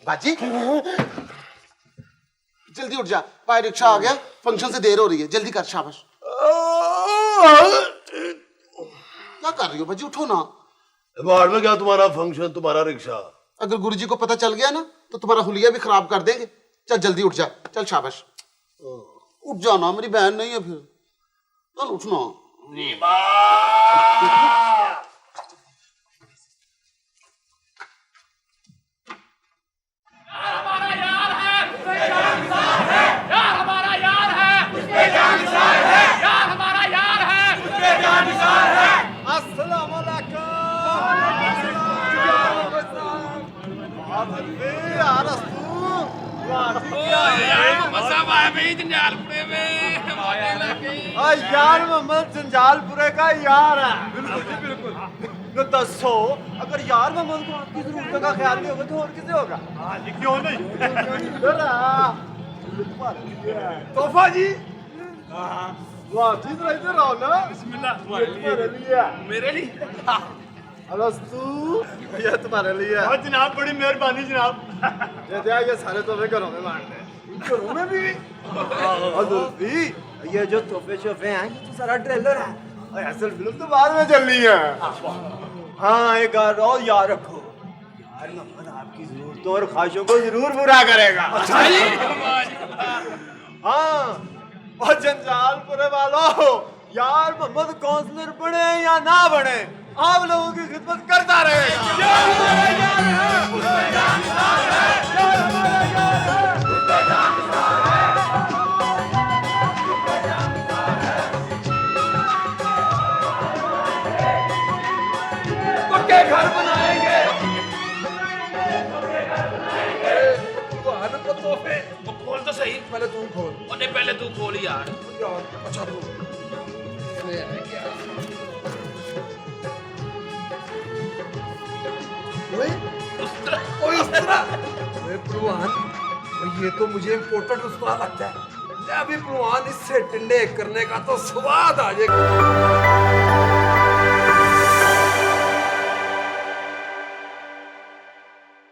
बाजी जल्दी उठ जा, पाए रिक्शा आ गया, फंक्शन से देर हो रही है, जल्दी कर, शाबाश। क्या कर रही हो बाजी, उठो ना। बाहर में क्या तुम्हारा फंक्शन, तुम्हारा रिक्शा? अगर गुरुजी को पता चल गया ना तो तुम्हारा हुलिया भी खराब कर देंगे। चल जल्दी उठ जा, चल शाबाश, उठ जाना, मेरी बहन नहीं है फिर, चल उठना। यार मोहम्मद जंजालपुरे का यार है। बिल्कुल जी बिल्कुल। तो दसो, अगर यार मोहम्मद को आपकी जरूरतों का ख्याल नहीं होगा तो और किसे होगा? हाँ जी, क्यों नहीं? तोहफा जी। वाह, चीज इधर आओ ना। बिस्मिल्लाह। मेरे लिए। अलस्तु, ये तुम्हारे लिए। और जनाब बड़ी मेहरबानी जनाब। ये सारे तोहफे घरों में बांटते हैं। घरों में भी? ये जो तोहफे शोफे हैं ये तो सारा ट्रेलर है, और असल फिल्म तो बाद में चलनी है। हाँ, एक और याद रखो, यार मोहम्मद आपकी जरूरतों और ख्वाहिशों को जरूर पूरा करेगा। अच्छा जी। हाँ, और जंजालपुरे वालों, यार मोहम्मद काउंसलर बने या ना बने, आप लोगों की खिदमत करता रहेगा। घर बनाएंगे, तोहफे खोल तो सही। पहले तू खोल। पहले तू खोल यार। अच्छा तू। ये तो मुझे इम्पोर्टेंट उस्ताद लगता है। अभी पहलवान इससे टिंडे करने का तो स्वाद आ जाएगा।